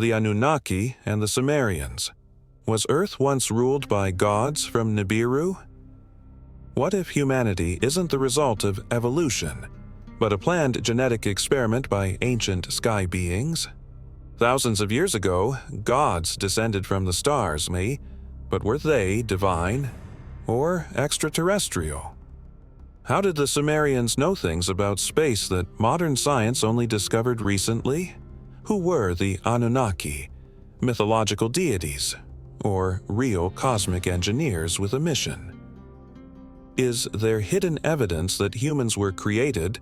the Anunnaki and the Sumerians. Was Earth once ruled by gods from Nibiru? What if humanity isn't the result of evolution, but a planned genetic experiment by ancient sky beings? Thousands of years ago, gods descended from the stars, but were they divine or extraterrestrial? How did the Sumerians know things about space that modern science only discovered recently? Who were the Anunnaki, mythological deities, or real cosmic engineers with a mission? Is there hidden evidence that humans were created,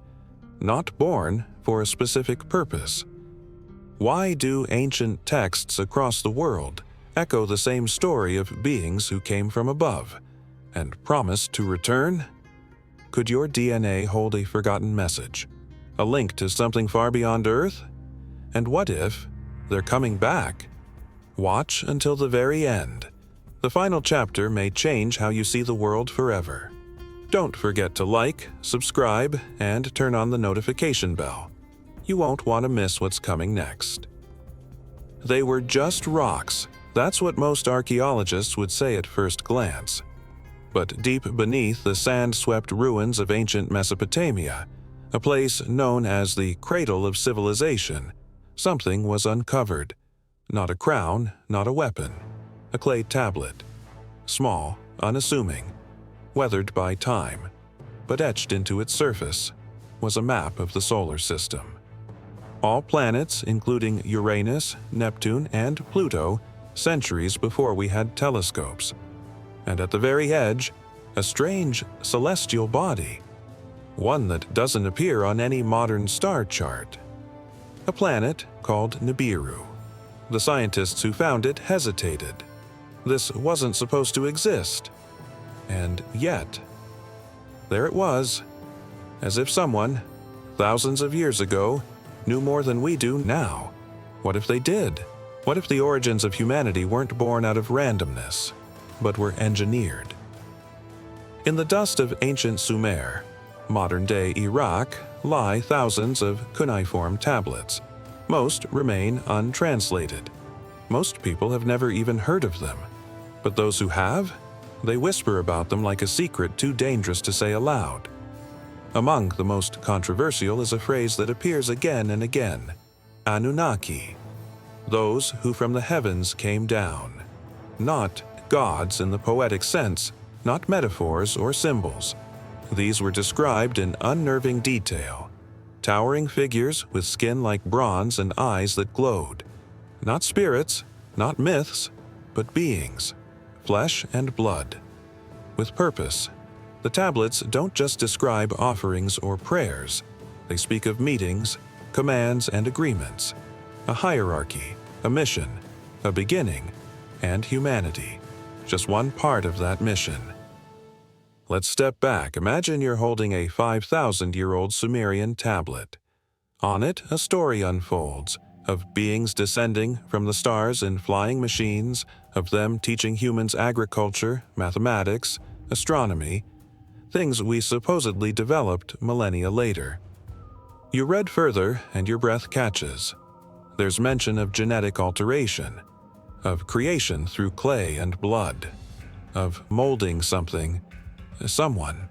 not born, for a specific purpose? Why do ancient texts across the world echo the same story of beings who came from above and promised to return? Could your DNA hold a forgotten message, a link to something far beyond Earth? And what if they're coming back? Watch until the very end. The final chapter may change how you see the world forever. Don't forget to like, subscribe, and turn on the notification bell. You won't want to miss what's coming next. They were just rocks. That's what most archaeologists would say at first glance. But deep beneath the sand-swept ruins of ancient Mesopotamia, a place known as the cradle of civilization, something was uncovered. Not a crown, not a weapon. A clay tablet. Small, unassuming, weathered by time, but etched into its surface was a map of the solar system. All planets, including Uranus, Neptune, and Pluto, centuries before we had telescopes. And at the very edge, a strange celestial body, one that doesn't appear on any modern star chart. A planet called Nibiru. The scientists who found it hesitated. This wasn't supposed to exist. And yet, there it was, as if someone, thousands of years ago, knew more than we do now. What if they did? What if the origins of humanity weren't born out of randomness, but were engineered? In the dust of ancient Sumer, modern-day Iraq, lie thousands of cuneiform tablets. Most remain untranslated. Most people have never even heard of them. But those who have, they whisper about them like a secret too dangerous to say aloud. Among the most controversial is a phrase that appears again and again: Anunnaki, those who from the heavens came down. Not gods in the poetic sense, not metaphors or symbols. These were described in unnerving detail. Towering figures with skin like bronze and eyes that glowed. Not spirits, not myths, but beings, flesh and blood, with purpose. The tablets don't just describe offerings or prayers. They speak of meetings, commands, and agreements, a hierarchy, a mission, a beginning, and humanity. Just one part of that mission. Let's step back. Imagine you're holding a 5,000-year-old Sumerian tablet. On it, a story unfolds of beings descending from the stars in flying machines, of them teaching humans agriculture, mathematics, astronomy, things we supposedly developed millennia later. You read further and your breath catches. There's mention of genetic alteration, of creation through clay and blood, of molding something, someone,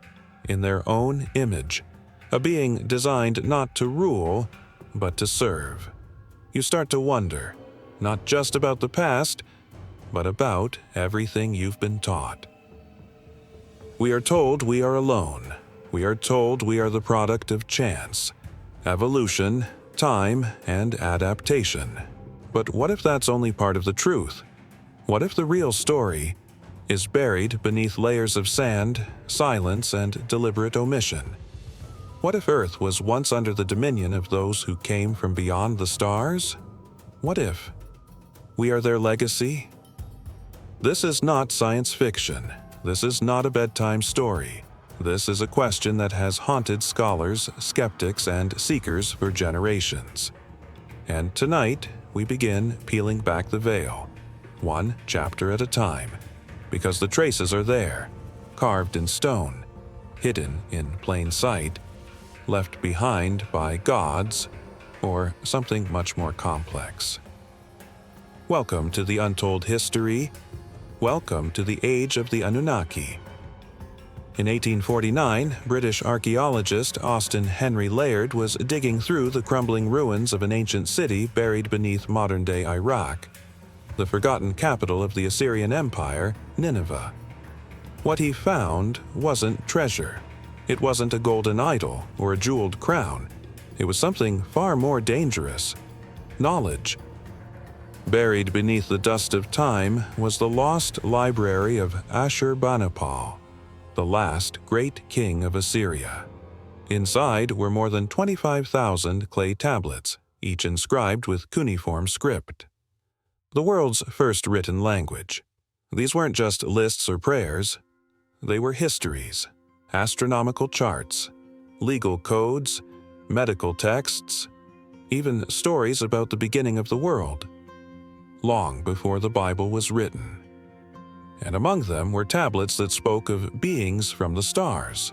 in their own image, a being designed not to rule, but to serve. You start to wonder, not just about the past, but about everything you've been taught. We are told we are alone. We are told we are the product of chance, evolution, time, and adaptation. But what if that's only part of the truth? What if the real story is buried beneath layers of sand, silence, and deliberate omission? What if Earth was once under the dominion of those who came from beyond the stars? What if we are their legacy? This is not science fiction. This is not a bedtime story. This is a question that has haunted scholars, skeptics, and seekers for generations. And tonight, we begin peeling back the veil, one chapter at a time, because the traces are there, carved in stone, hidden in plain sight, left behind by gods or something much more complex. Welcome to the untold history. Welcome to the age of the Anunnaki. In 1849, British archaeologist Austin Henry Layard was digging through the crumbling ruins of an ancient city buried beneath modern-day Iraq, the forgotten capital of the Assyrian Empire, Nineveh. What he found wasn't treasure. It wasn't a golden idol or a jeweled crown. It was something far more dangerous: knowledge. Buried beneath the dust of time was the lost library of Ashurbanipal, the last great king of Assyria. Inside were more than 25,000 clay tablets, each inscribed with cuneiform script, the world's first written language. These weren't just lists or prayers. They were histories, astronomical charts, legal codes, medical texts, even stories about the beginning of the world, long before the Bible was written. And among them were tablets that spoke of beings from the stars.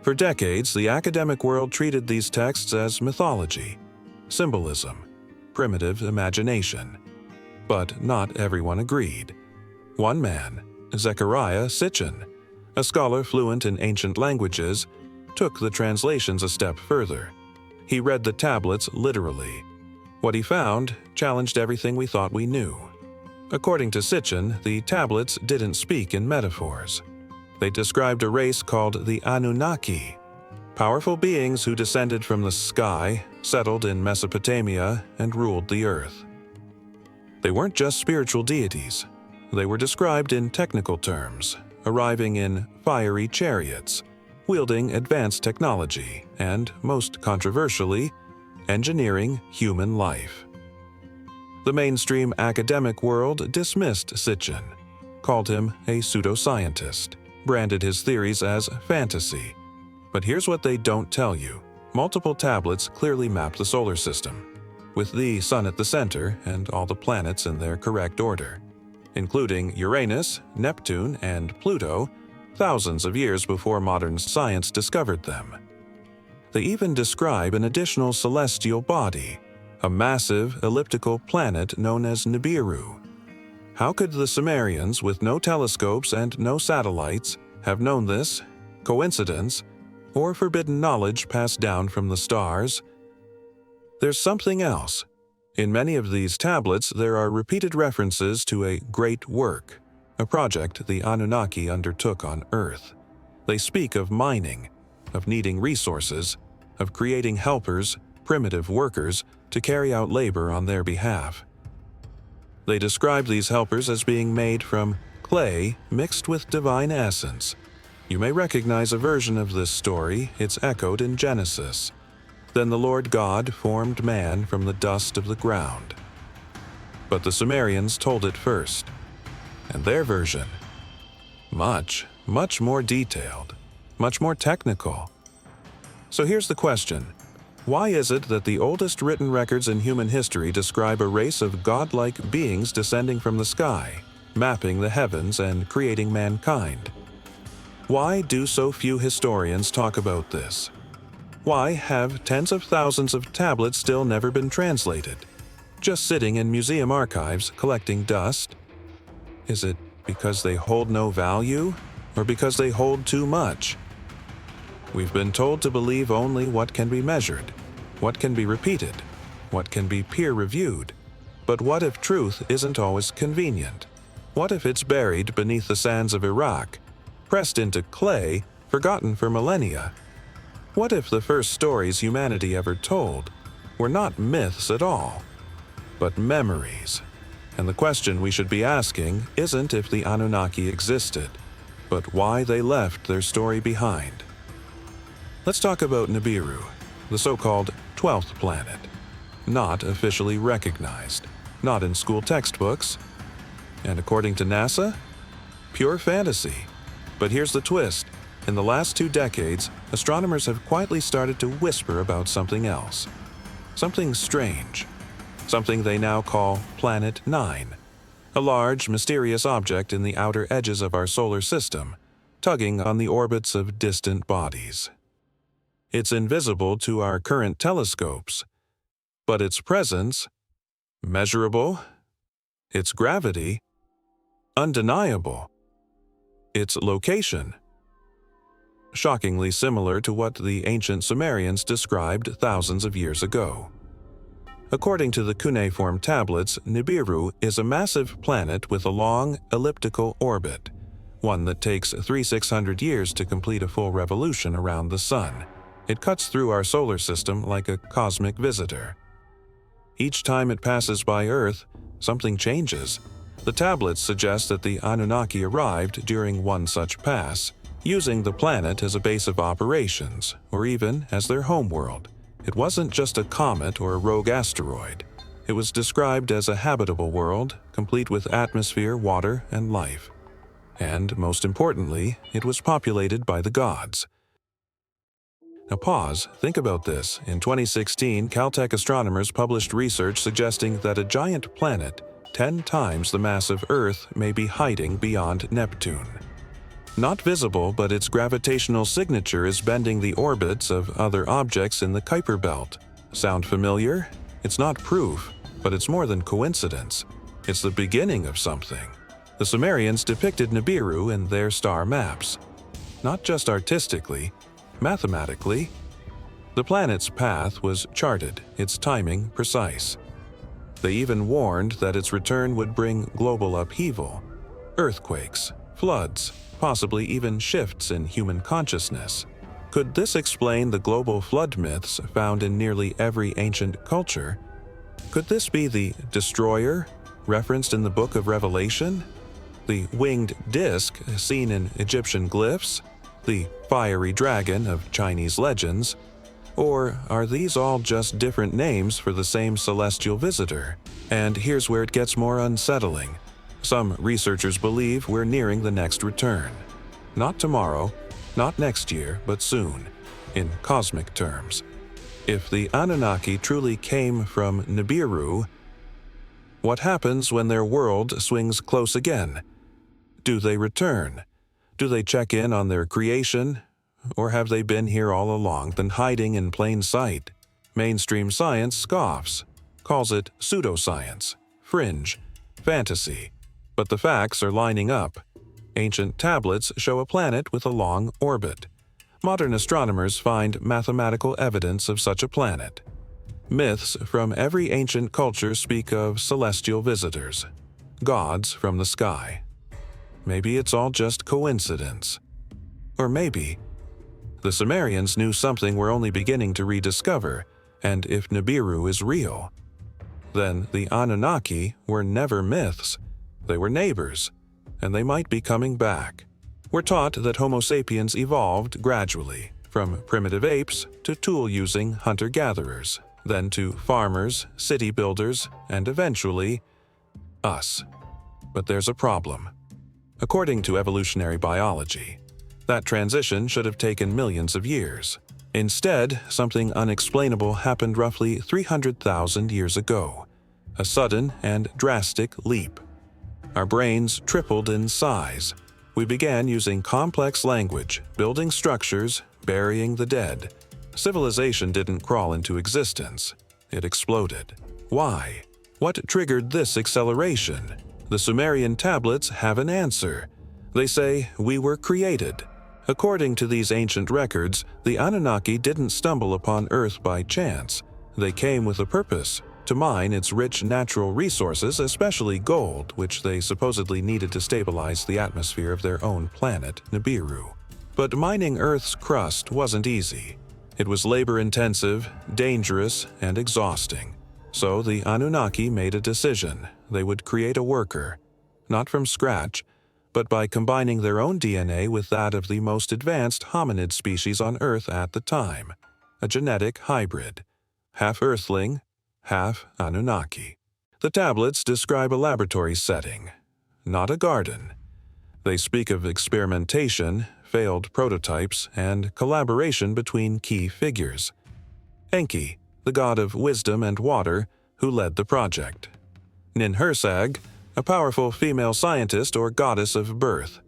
For decades, the academic world treated these texts as mythology, symbolism, primitive imagination. But not everyone agreed. One man, Zecharia Sitchin, a scholar fluent in ancient languages, took the translations a step further. He read the tablets literally. What he found challenged everything we thought we knew. According to Sitchin, the tablets didn't speak in metaphors. They described a race called the Anunnaki, powerful beings who descended from the sky, settled in Mesopotamia, and ruled the earth. They weren't just spiritual deities. They were described in technical terms, arriving in fiery chariots, wielding advanced technology, and, most controversially, engineering human life. The mainstream academic world dismissed Sitchin, called him a pseudoscientist, branded his theories as fantasy. But here's what they don't tell you. Multiple tablets clearly map the solar system, with the Sun at the center and all the planets in their correct order, including Uranus, Neptune, and Pluto, thousands of years before modern science discovered them. They even describe an additional celestial body, a massive elliptical planet known as Nibiru. How could the Sumerians, with no telescopes and no satellites, have known this? Coincidence? Or forbidden knowledge passed down from the stars? There's something else. In many of these tablets, there are repeated references to a great work, a project the Anunnaki undertook on Earth. They speak of mining, of needing resources, of creating helpers, primitive workers, to carry out labor on their behalf. They describe these helpers as being made from clay mixed with divine essence. You may recognize a version of this story. It's echoed in Genesis. Then the Lord God formed man from the dust of the ground. But the Sumerians told it first, and their version, much more detailed, much more technical. So here's the question. Why is it that the oldest written records in human history describe a race of godlike beings descending from the sky, mapping the heavens and creating mankind? Why do so few historians talk about this? Why have tens of thousands of tablets still never been translated, just sitting in museum archives collecting dust? Is it because they hold no value, or because they hold too much? We've been told to believe only what can be measured, what can be repeated, what can be peer-reviewed. But what if truth isn't always convenient? What if it's buried beneath the sands of Iraq, pressed into clay, forgotten for millennia? What if the first stories humanity ever told were not myths at all, but memories? And the question we should be asking isn't if the Anunnaki existed, but why they left their story behind. Let's talk about Nibiru, the so-called 12th planet. Not officially recognized, not in school textbooks, and according to NASA, pure fantasy. But here's the twist. In the last 2 decades, astronomers have quietly started to whisper about something else. Something strange. Something they now call Planet 9. A large, mysterious object in the outer edges of our solar system, tugging on the orbits of distant bodies. It's invisible to our current telescopes, but its presence, measurable, Its gravity? Undeniable. Its location? Shockingly similar to what the ancient Sumerians described thousands of years ago. According to the cuneiform tablets, Nibiru is a massive planet with a long, elliptical orbit, one that takes 3,600 years to complete a full revolution around the Sun. It cuts through our solar system like a cosmic visitor. Each time it passes by Earth, something changes. The tablets suggest that the Anunnaki arrived during one such pass, using the planet as a base of operations, or even as their homeworld. It wasn't just a comet or a rogue asteroid. It was described as a habitable world, complete with atmosphere, water, and life. And, most importantly, it was populated by the gods. Now pause, think about this. In 2016, Caltech astronomers published research suggesting that a giant planet, 10 times the mass of Earth, may be hiding beyond Neptune. Not visible, but its gravitational signature is bending the orbits of other objects in the Kuiper Belt. Sound familiar? It's not proof, but it's more than coincidence. It's the beginning of something. The Sumerians depicted Nibiru in their star maps. Not just artistically, mathematically. The planet's path was charted, its timing precise. They even warned that its return would bring global upheaval, earthquakes, floods, possibly even shifts in human consciousness. Could this explain the global flood myths found in nearly every ancient culture? Could this be the destroyer referenced in the Book of Revelation? The winged disk seen in Egyptian glyphs? The fiery dragon of Chinese legends? Or are these all just different names for the same celestial visitor? And here's where it gets more unsettling. Some researchers believe we're nearing the next return. Not tomorrow, not next year, but soon, in cosmic terms. If the Anunnaki truly came from Nibiru, what happens when their world swings close again? Do they return? Do they check in on their creation? Or have they been here all along, then hiding in plain sight? Mainstream science scoffs, calls it pseudoscience, fringe, fantasy. But the facts are lining up. Ancient tablets show a planet with a long orbit. Modern astronomers find mathematical evidence of such a planet. Myths from every ancient culture speak of celestial visitors, gods from the sky. Maybe it's all just coincidence. Or maybe the Sumerians knew something we're only beginning to rediscover, and if Nibiru is real, then the Anunnaki were never myths. They were neighbors, and they might be coming back. We're taught that Homo sapiens evolved gradually, from primitive apes to tool-using hunter-gatherers, then to farmers, city builders, and eventually, us. But there's a problem. According to evolutionary biology, that transition should have taken millions of years. Instead, something unexplainable happened roughly 300,000 years ago. A sudden and drastic leap. Our brains tripled in size. We began using complex language, building structures, burying the dead. Civilization didn't crawl into existence. It exploded. Why? What triggered this acceleration? The Sumerian tablets have an answer. They say, we were created. According to these ancient records, the Anunnaki didn't stumble upon Earth by chance. They came with a purpose, to mine its rich natural resources, especially gold, which they supposedly needed to stabilize the atmosphere of their own planet, Nibiru. But mining Earth's crust wasn't easy. It was labor-intensive, dangerous, and exhausting. So the Anunnaki made a decision. They would create a worker, not from scratch, but by combining their own DNA with that of the most advanced hominid species on Earth at the time, a genetic hybrid, half Earthling, half Anunnaki. The tablets describe a laboratory setting, not a garden. They speak of experimentation, failed prototypes, and collaboration between key figures. Enki, the god of wisdom and water, who led the project. Ninhursag, a powerful female scientist or goddess of birth.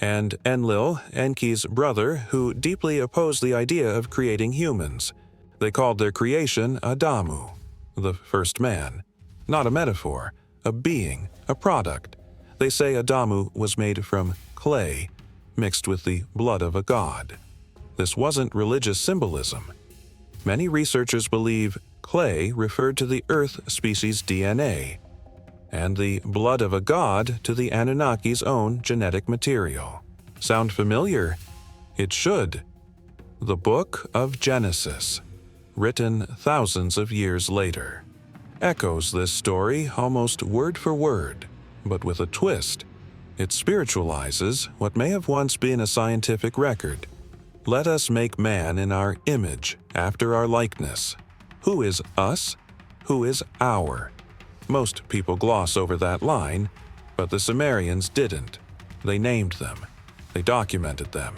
And Enlil, Enki's brother, who deeply opposed the idea of creating humans. They called their creation Adamu, the first man. Not a metaphor, a being, a product. They say Adamu was made from clay, mixed with the blood of a god. This wasn't religious symbolism. Many researchers believe clay referred to the Earth species DNA, and the blood of a god to the Anunnaki's own genetic material. Sound familiar? It should. The Book of Genesis, written thousands of years later, echoes this story almost word for word, but with a twist. It spiritualizes what may have once been a scientific record. Let us make man in our image, after our likeness. Who is us? Who is our? Most people gloss over that line, but the Sumerians didn't. They named them. They documented them.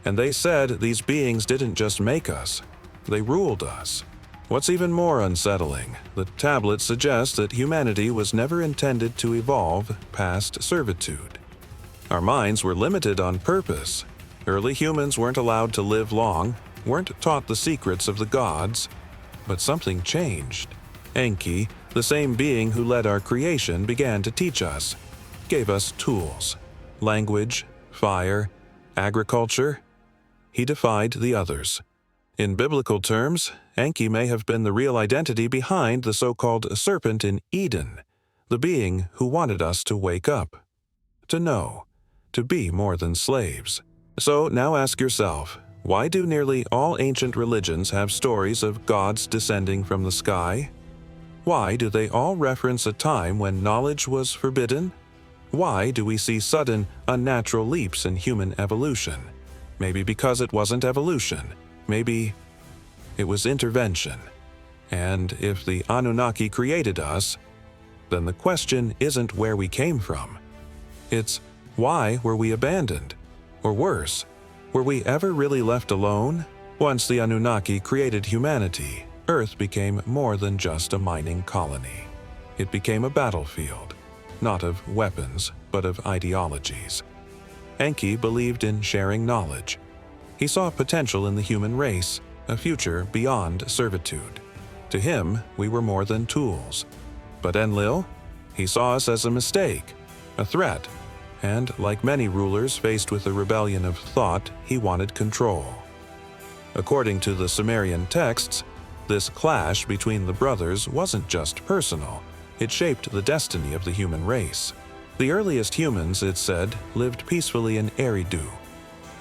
And they said these beings didn't just make us, they ruled us. What's even more unsettling, the tablets suggest that humanity was never intended to evolve past servitude. Our minds were limited on purpose. Early humans weren't allowed to live long, weren't taught the secrets of the gods, but something changed. Enki, the same being who led our creation, began to teach us, gave us tools, language, fire, agriculture. He defied the others. In biblical terms, Enki may have been the real identity behind the so-called serpent in Eden, the being who wanted us to wake up, to know, to be more than slaves. So now ask yourself, why do nearly all ancient religions have stories of gods descending from the sky? Why do they all reference a time when knowledge was forbidden? Why do we see sudden, unnatural leaps in human evolution? Maybe because it wasn't evolution. Maybe it was intervention. And if the Anunnaki created us, then the question isn't where we came from. It's why were we abandoned? Or worse, were we ever really left alone? Once the Anunnaki created humanity, Earth became more than just a mining colony. It became a battlefield, not of weapons, but of ideologies. Enki believed in sharing knowledge. He saw potential in the human race, a future beyond servitude. To him, we were more than tools. But Enlil? He saw us as a mistake, a threat, and like many rulers faced with a rebellion of thought, he wanted control. According to the Sumerian texts, this clash between the brothers wasn't just personal, it shaped the destiny of the human race. The earliest humans, it said, lived peacefully in Eridu,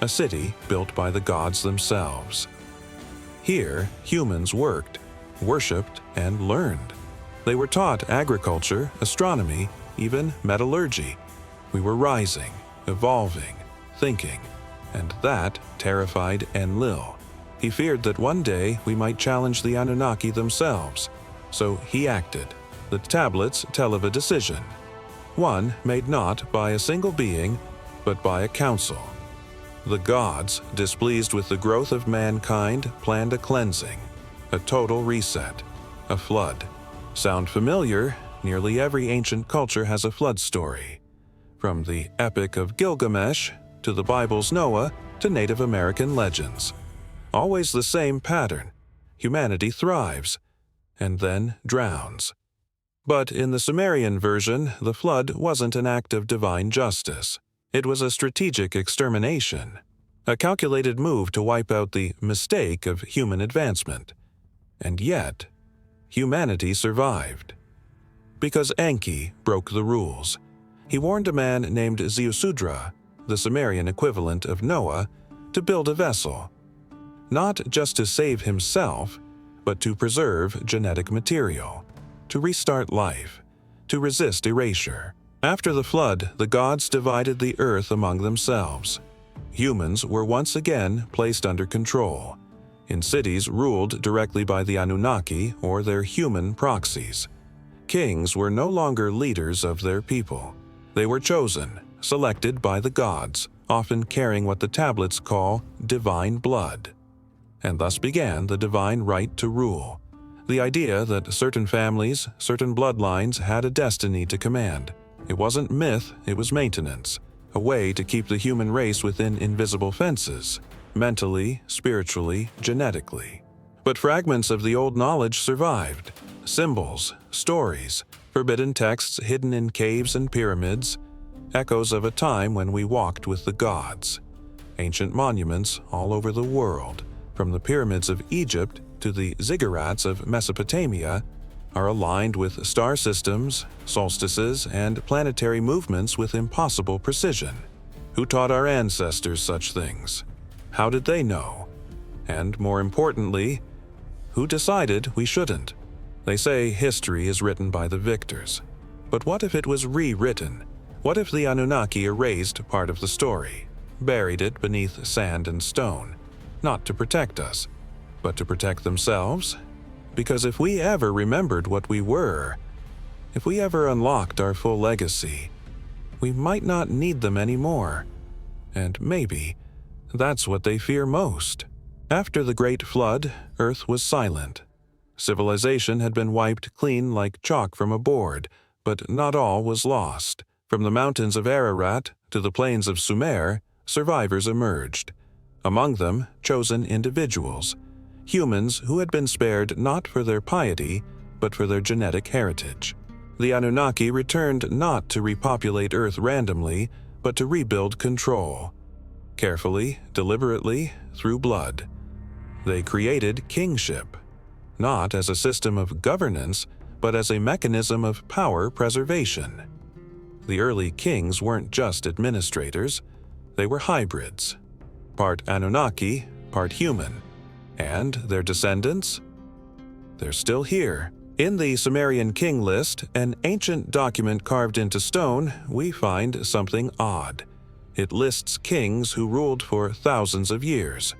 a city built by the gods themselves. Here, humans worked, worshipped, and learned. They were taught agriculture, astronomy, even metallurgy. We were rising, evolving, thinking, and that terrified Enlil. He feared that one day we might challenge the Anunnaki themselves, so he acted. The tablets tell of a decision, one made not by a single being, but by a council. The gods, displeased with the growth of mankind, planned a cleansing, a total reset, a flood. Sound familiar? Nearly every ancient culture has a flood story. From the Epic of Gilgamesh, to the Bible's Noah, to Native American legends. Always the same pattern. Humanity thrives, and then drowns. But in the Sumerian version, the flood wasn't an act of divine justice. It was a strategic extermination, a calculated move to wipe out the mistake of human advancement. And yet, humanity survived. Because Enki broke the rules. He warned a man named Ziusudra, the Sumerian equivalent of Noah, to build a vessel, not just to save himself, but to preserve genetic material, to restart life, to resist erasure. After the flood, the gods divided the earth among themselves. Humans were once again placed under control, in cities ruled directly by the Anunnaki or their human proxies. Kings were no longer leaders of their people. They were chosen, selected by the gods, often carrying what the tablets call divine blood. And thus began the divine right to rule, the idea that certain families, certain bloodlines had a destiny to command. It wasn't myth, it was maintenance, a way to keep the human race within invisible fences, mentally, spiritually, genetically. But fragments of the old knowledge survived, symbols, stories, forbidden texts hidden in caves and pyramids, echoes of a time when we walked with the gods. Ancient monuments all over the world, from the pyramids of Egypt to the ziggurats of Mesopotamia, are aligned with star systems, solstices, and planetary movements with impossible precision. Who taught our ancestors such things? How did they know? And more importantly, who decided we shouldn't? They say history is written by the victors. But what if it was rewritten? What if the Anunnaki erased part of the story, buried it beneath sand and stone, not to protect us, but to protect themselves? Because if we ever remembered what we were, if we ever unlocked our full legacy, we might not need them anymore. And maybe that's what they fear most. After the Great Flood, Earth was silent. Civilization had been wiped clean like chalk from a board, but not all was lost. From the mountains of Ararat to the plains of Sumer, survivors emerged. Among them, chosen individuals, humans who had been spared not for their piety, but for their genetic heritage. The Anunnaki returned not to repopulate Earth randomly, but to rebuild control. Carefully, deliberately, through blood. They created kingship, not as a system of governance, but as a mechanism of power preservation. The early kings weren't just administrators, they were hybrids, part Anunnaki, part human. And their descendants? They're still here. In the Sumerian king list, an ancient document carved into stone, we find something odd. It lists kings who ruled for thousands of years.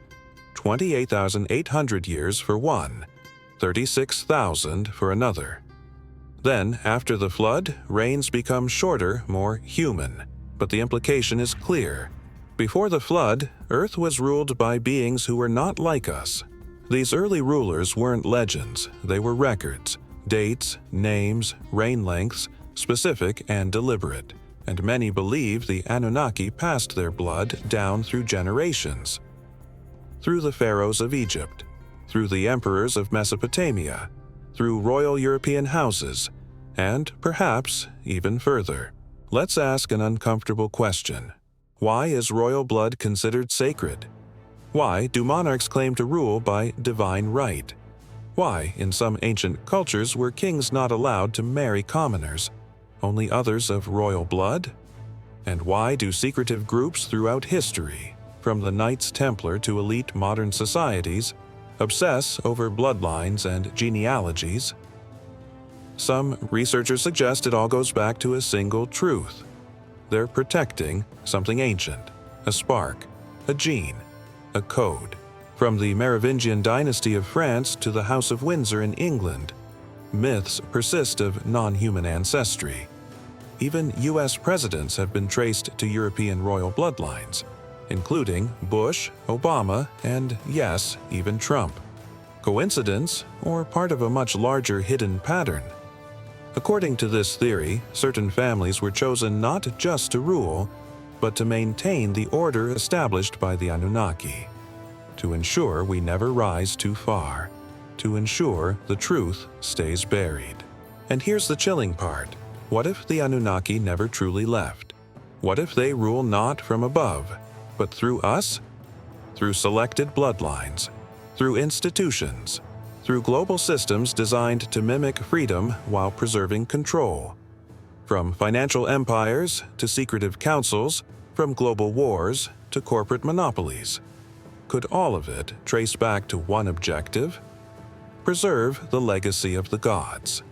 28,800 years for one, 36,000 for another. Then, after the flood, reigns become shorter, more human. But the implication is clear. Before the flood, Earth was ruled by beings who were not like us. These early rulers weren't legends, they were records, dates, names, reign lengths, specific and deliberate. And many believe the Anunnaki passed their blood down through generations. Through the pharaohs of Egypt, through the emperors of Mesopotamia, through royal European houses, and perhaps even further. Let's ask an uncomfortable question. Why is royal blood considered sacred? Why do monarchs claim to rule by divine right? Why, in some ancient cultures, were kings not allowed to marry commoners, only others of royal blood? And why do secretive groups throughout history, from the Knights Templar to elite modern societies, obsess over bloodlines and genealogies? Some researchers suggest it all goes back to a single truth. They're protecting something ancient, a spark, a gene, a code. From the Merovingian dynasty of France to the House of Windsor in England, myths persist of non-human ancestry. Even U.S. presidents have been traced to European royal bloodlines, including Bush, Obama, and yes, even Trump. Coincidence, or part of a much larger hidden pattern? According to this theory, certain families were chosen not just to rule, but to maintain the order established by the Anunnaki, to ensure we never rise too far, to ensure the truth stays buried. And here's the chilling part. What if the Anunnaki never truly left? What if they rule not from above, but through us? Through selected bloodlines, through institutions, through global systems designed to mimic freedom while preserving control. From financial empires to secretive councils, from global wars to corporate monopolies. Could all of it trace back to one objective? Preserve the legacy of the gods,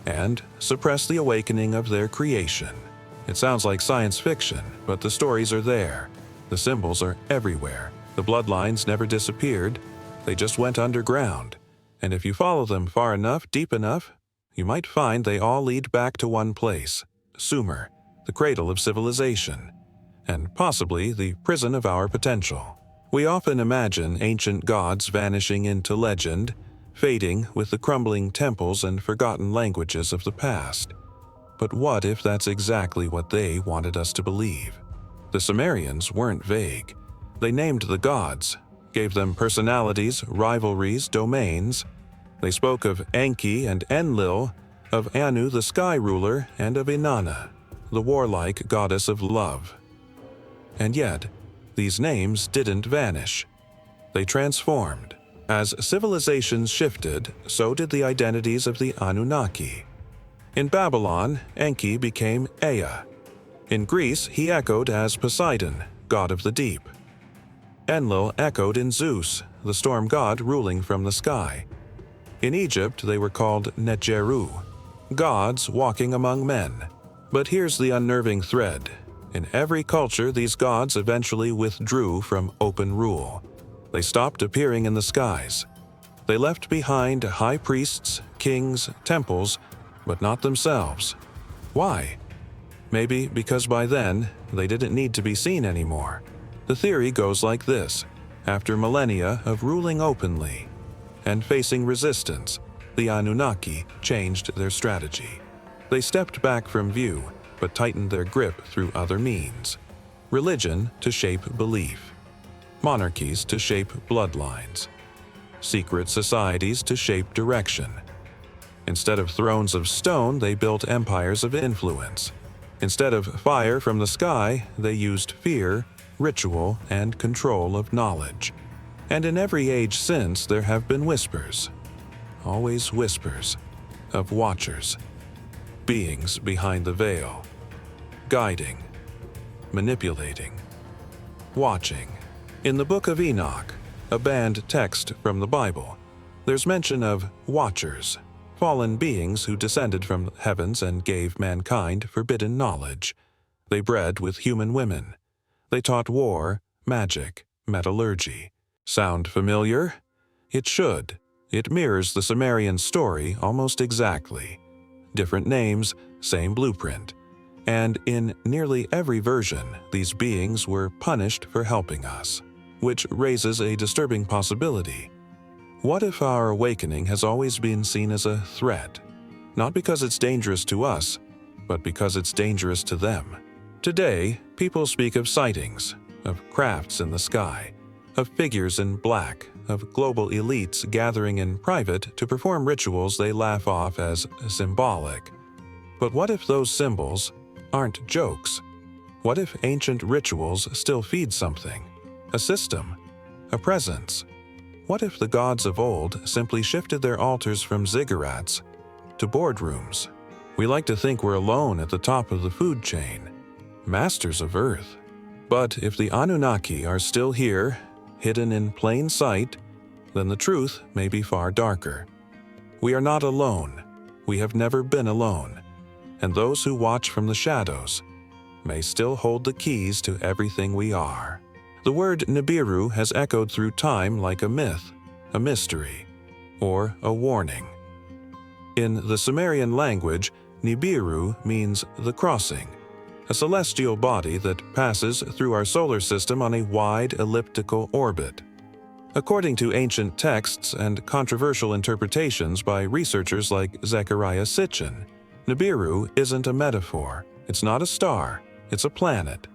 and suppress the awakening of their creation. It sounds like science fiction, but the stories are there. The symbols are everywhere. The bloodlines never disappeared, they just went underground. And if you follow them far enough, deep enough, you might find they all lead back to one place, Sumer, the cradle of civilization, and possibly the prison of our potential. We often imagine ancient gods vanishing into legend, fading with the crumbling temples and forgotten languages of the past. But what if that's exactly what they wanted us to believe? The Sumerians weren't vague. They named the gods, gave them personalities, rivalries, domains. They spoke of Enki and Enlil, of Anu the sky ruler and of Inanna, the warlike goddess of love. And yet, these names didn't vanish. They transformed. As civilizations shifted, so did the identities of the Anunnaki. In Babylon, Enki became Ea. In Greece, he echoed as Poseidon, god of the deep. Enlil echoed in Zeus, the storm god ruling from the sky. In Egypt, they were called Netjeru, gods walking among men. But here's the unnerving thread. In every culture, these gods eventually withdrew from open rule. They stopped appearing in the skies. They left behind high priests, kings, temples, but not themselves. Why? Maybe because by then, they didn't need to be seen anymore. The theory goes like this. After millennia of ruling openly and facing resistance, the Anunnaki changed their strategy. They stepped back from view, but tightened their grip through other means. Religion to shape belief. Monarchies to shape bloodlines. Secret societies to shape direction. Instead of thrones of stone, they built empires of influence. Instead of fire from the sky, they used fear, ritual, and control of knowledge. And in every age since, there have been whispers, always whispers, of watchers, beings behind the veil, guiding, manipulating, watching. In the Book of Enoch, a banned text from the Bible, there's mention of watchers, fallen beings who descended from the heavens and gave mankind forbidden knowledge. They bred with human women. They taught war, magic, metallurgy. Sound familiar? It should. It mirrors the Sumerian story almost exactly. Different names, same blueprint. And in nearly every version, these beings were punished for helping us, which raises a disturbing possibility. What if our awakening has always been seen as a threat? Not because it's dangerous to us, but because it's dangerous to them. Today, people speak of sightings, of crafts in the sky, of figures in black, of global elites gathering in private to perform rituals they laugh off as symbolic. But what if those symbols aren't jokes? What if ancient rituals still feed something? A system? A presence? What if the gods of old simply shifted their altars from ziggurats to boardrooms? We like to think we're alone at the top of the food chain, masters of Earth. But if the Anunnaki are still here, hidden in plain sight, then the truth may be far darker. We are not alone. We have never been alone. And those who watch from the shadows may still hold the keys to everything we are. The word Nibiru has echoed through time like a myth, a mystery, or a warning. In the Sumerian language, Nibiru means the crossing, a celestial body that passes through our solar system on a wide elliptical orbit. According to ancient texts and controversial interpretations by researchers like Zecharia Sitchin, Nibiru isn't a metaphor. It's not a star. It's a planet.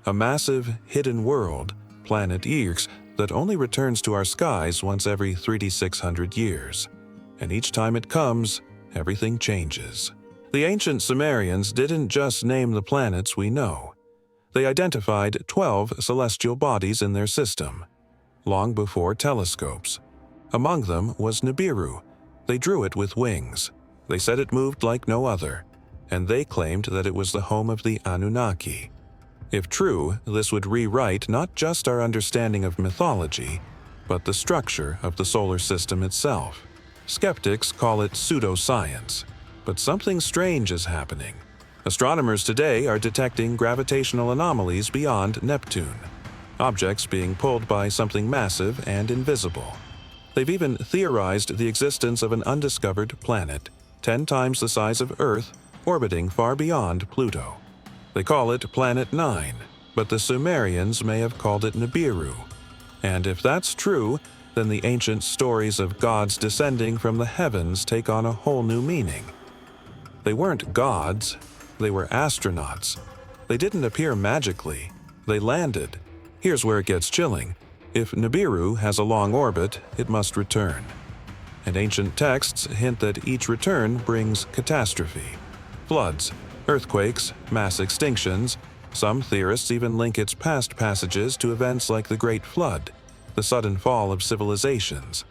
A massive, hidden world, planet Yerkes, that only returns to our skies once every 3,600 years. And each time it comes, everything changes. The ancient Sumerians didn't just name the planets we know. They identified 12 celestial bodies in their system, long before telescopes. Among them was Nibiru. They drew it with wings. They said it moved like no other, and they claimed that it was the home of the Anunnaki. If true, this would rewrite not just our understanding of mythology, but the structure of the solar system itself. Skeptics call it pseudoscience, but something strange is happening. Astronomers today are detecting gravitational anomalies beyond Neptune, objects being pulled by something massive and invisible. They've even theorized the existence of an undiscovered planet, 10 times the size of Earth, orbiting far beyond Pluto. They call it Planet 9, but the Sumerians may have called it Nibiru. And if that's true, then the ancient stories of gods descending from the heavens take on a whole new meaning. They weren't gods, they were astronauts. They didn't appear magically, they landed. Here's where it gets chilling. If Nibiru has a long orbit, it must return. and ancient texts hint that each return brings catastrophe. Floods, earthquakes, mass extinctions. Some theorists even link its past passages to events like the Great Flood, the sudden fall of civilizations,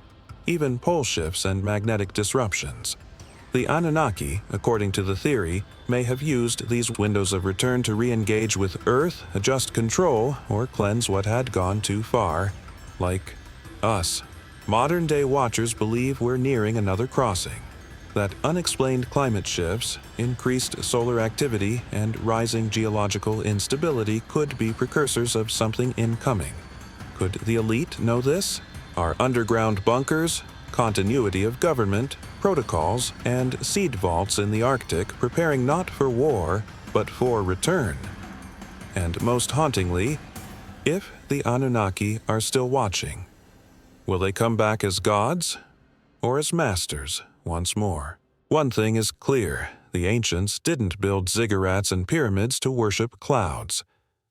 even pole shifts and magnetic disruptions. The Anunnaki, according to the theory, may have used these windows of return to re-engage with Earth, adjust control, or cleanse what had gone too far, like us. Modern-day watchers believe we're nearing another crossing, that unexplained climate shifts, increased solar activity, and rising geological instability could be precursors of something incoming. Could the elite know this? Are underground bunkers, continuity of government, protocols, and seed vaults in the Arctic preparing not for war, but for return? And most hauntingly, if the Anunnaki are still watching, will they come back as gods or as masters once more? One thing is clear: the ancients didn't build ziggurats and pyramids to worship clouds.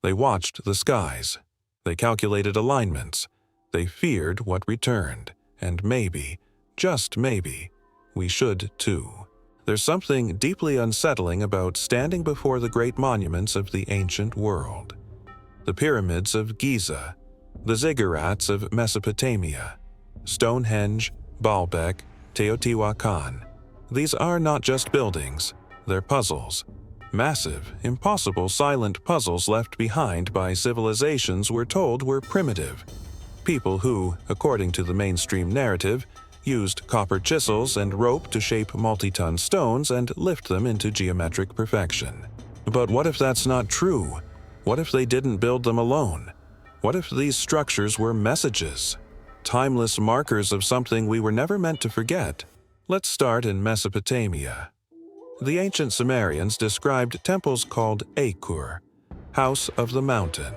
They watched the skies. They calculated alignments. They feared what returned. And maybe, just maybe, we should too. There's something deeply unsettling about standing before the great monuments of the ancient world. The pyramids of Giza, the ziggurats of Mesopotamia, Stonehenge, Baalbek, Teotihuacan. These are not just buildings, they're puzzles. Massive, impossible silent puzzles left behind by civilizations we're told were primitive. People who, according to the mainstream narrative, used copper chisels and rope to shape multi-ton stones and lift them into geometric perfection. But what if that's not true? What if they didn't build them alone? What if these structures were messages? Timeless markers of something we were never meant to forget? Let's start in Mesopotamia. The ancient Sumerians described temples called Akur, House of the Mountain.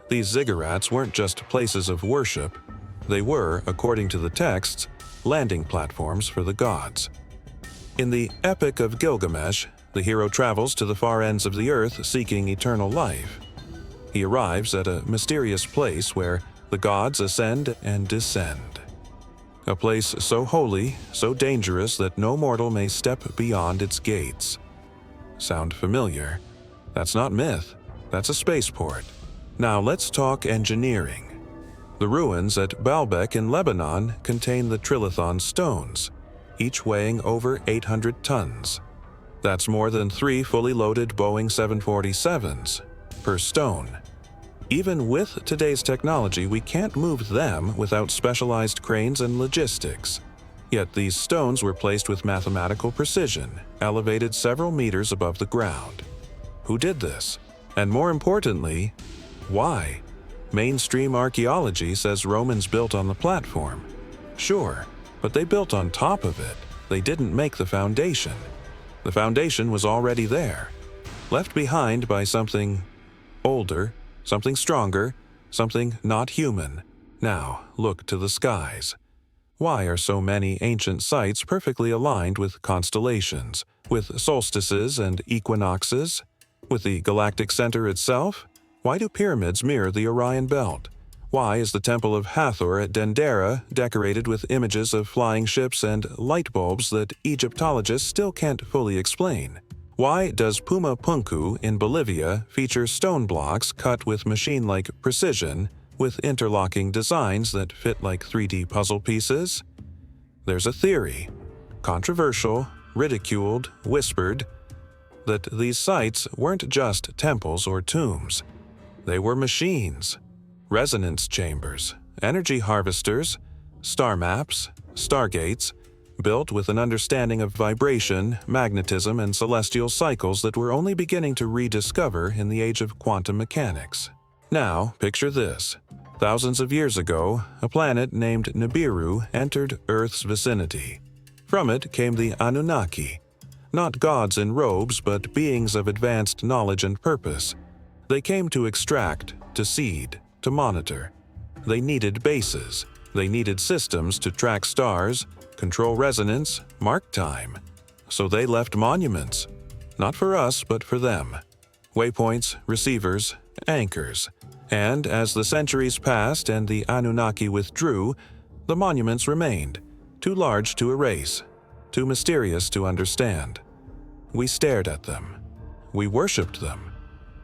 These ziggurats weren't just places of worship. They were, according to the texts, landing platforms for the gods. In the Epic of Gilgamesh, the hero travels to the far ends of the earth seeking eternal life. He arrives at a mysterious place where the gods ascend and descend. A place so holy, so dangerous that no mortal may step beyond its gates. Sound familiar? That's not myth. That's a spaceport. Now let's talk engineering. The ruins at Baalbek in Lebanon contain the trilithon stones, each weighing over 800 tons. That's more than 3 fully loaded Boeing 747s per stone. Even with today's technology, we can't move them without specialized cranes and logistics. Yet these stones were placed with mathematical precision, elevated several meters above the ground. Who did this? And more importantly, why? Mainstream archaeology says Romans built on the platform. Sure, but they built on top of it. They didn't make the foundation. The foundation was already there, left behind by something older, something stronger, something not human. Now, look to the skies. Why are so many ancient sites perfectly aligned with constellations, with solstices and equinoxes? With the galactic center itself? Why do pyramids mirror the Orion Belt? Why is the Temple of Hathor at Dendera decorated with images of flying ships and light bulbs that Egyptologists still can't fully explain? Why does Puma Punku in Bolivia feature stone blocks cut with machine-like precision with interlocking designs that fit like 3D puzzle pieces? There's a theory, controversial, ridiculed, whispered, that these sites weren't just temples or tombs. They were machines, resonance chambers, energy harvesters, star maps, stargates, built with an understanding of vibration, magnetism, and celestial cycles that we're only beginning to rediscover in the age of quantum mechanics. Now, picture this. Thousands of years ago, a planet named Nibiru entered Earth's vicinity. From it came the Anunnaki, not gods in robes, but beings of advanced knowledge and purpose. They came to extract, to seed, to monitor. They needed bases. They needed systems to track stars, control resonance, mark time. So they left monuments. Not for us, but for them. Waypoints, receivers, anchors. And as the centuries passed and the Anunnaki withdrew, the monuments remained, too large to erase, too mysterious to understand. We stared at them. We worshipped them.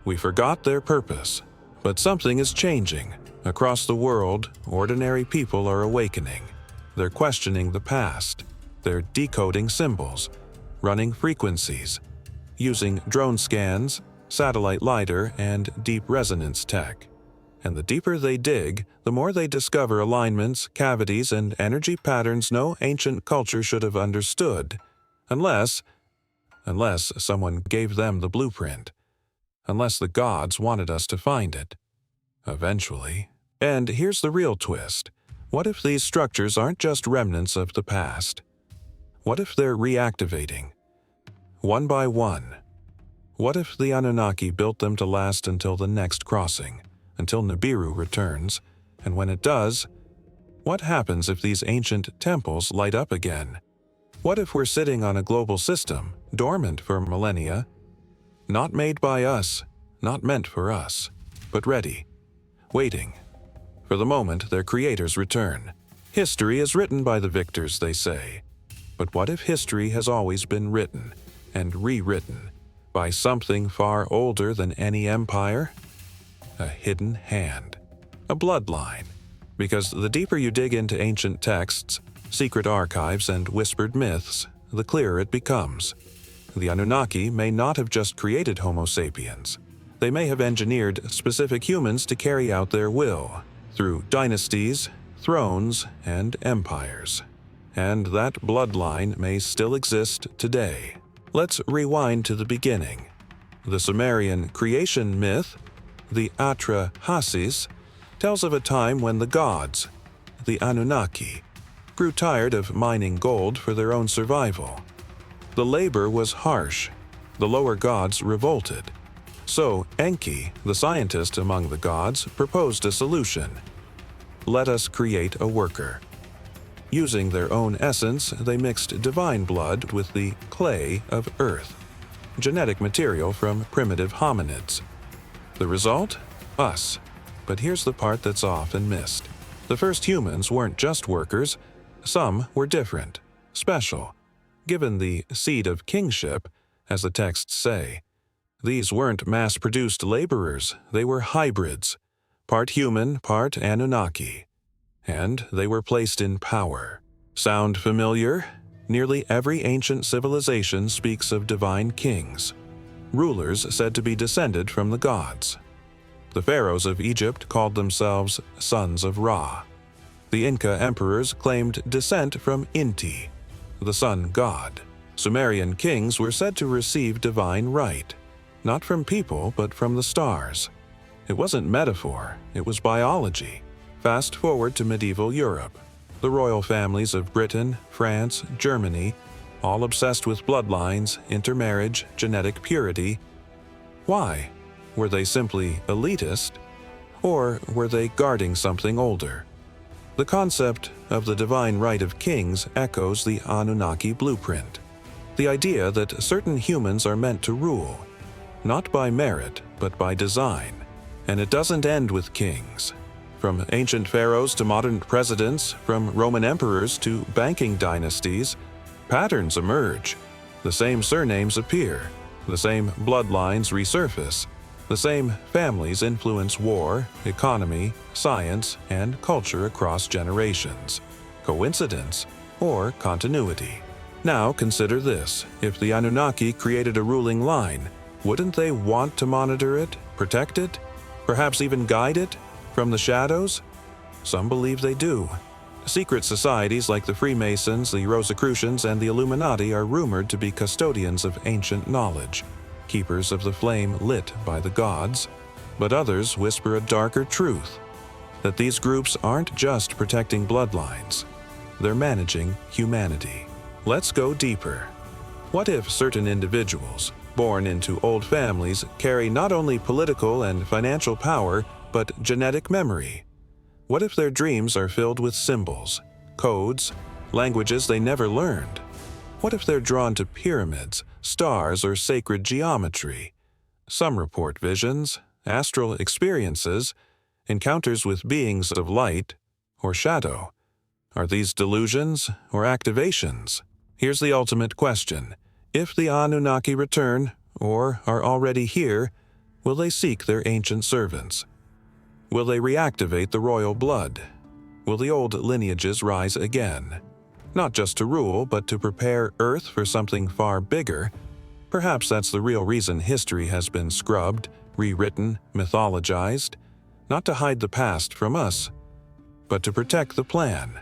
We forgot their purpose. But something is changing. Across the world, ordinary people are awakening. They're questioning the past. They're decoding symbols, running frequencies, using drone scans, satellite lidar, and deep resonance tech. And the deeper they dig, the more they discover alignments, cavities, and energy patterns no ancient culture should have understood, unless someone gave them the blueprint, unless the gods wanted us to find it. Eventually. And here's the real twist. What if these structures aren't just remnants of the past? What if they're reactivating, one by one? What if the Anunnaki built them to last until the next crossing, until Nibiru returns? And when it does, what happens if these ancient temples light up again? What if we're sitting on a global system, dormant for millennia, not made by us, not meant for us, but ready, waiting for the moment their creators return? History is written by the victors, they say. But what if history has always been written and rewritten by something far older than any empire? A hidden hand, a bloodline. Because the deeper you dig into ancient texts, secret archives, and whispered myths, the clearer it becomes. The Anunnaki may not have just created Homo sapiens. They may have engineered specific humans to carry out their will, through dynasties, thrones, and empires. And that bloodline may still exist today. Let's rewind to the beginning. The Sumerian creation myth, the Atrahasis, tells of a time when the gods, the Anunnaki, grew tired of mining gold for their own survival. The labor was harsh. The lower gods revolted. So Enki, the scientist among the gods, proposed a solution. Let us create a worker. Using their own essence, they mixed divine blood with the clay of earth, genetic material from primitive hominids. The result? Us. But here's the part that's often missed. The first humans weren't just workers. Some were different, special, given the seed of kingship, as the texts say. These weren't mass-produced laborers, they were hybrids, part human, part Anunnaki. And they were placed in power. Sound familiar? Nearly every ancient civilization speaks of divine kings, rulers said to be descended from the gods. The pharaohs of Egypt called themselves sons of Ra. The Inca emperors claimed descent from Inti, the sun god. Sumerian kings were said to receive divine right, not from people but from the stars. It wasn't metaphor, it was biology. Fast forward to medieval Europe. The royal families of Britain, France, Germany, all obsessed with bloodlines, intermarriage, genetic purity. Why? Were they simply elitist? Or were they guarding something older? The concept of the divine right of kings echoes the Anunnaki blueprint. The idea that certain humans are meant to rule, not by merit, but by design. And it doesn't end with kings. From ancient pharaohs to modern presidents, from Roman emperors to banking dynasties, patterns emerge. The same surnames appear. The same bloodlines resurface. The same families influence war, economy, science, and culture across generations. Coincidence or continuity? Now consider this. If the Anunnaki created a ruling line, wouldn't they want to monitor it, protect it, perhaps even guide it from the shadows? Some believe they do. Secret societies like the Freemasons, the Rosicrucians, and the Illuminati are rumored to be custodians of ancient knowledge, keepers of the flame lit by the gods. But others whisper a darker truth, that these groups aren't just protecting bloodlines, they're managing humanity. Let's go deeper. What if certain individuals, born into old families, carry not only political and financial power, but genetic memory? What if their dreams are filled with symbols, codes, languages they never learned? What if they're drawn to pyramids, stars, or sacred geometry? Some report visions, astral experiences, encounters with beings of light or shadow. Are these delusions or activations? Here's the ultimate question. If the Anunnaki return, or are already here, will they seek their ancient servants? Will they reactivate the royal blood? Will the old lineages rise again? Not just to rule, but to prepare Earth for something far bigger. Perhaps that's the real reason history has been scrubbed, rewritten, mythologized. Not to hide the past from us, but to protect the plan.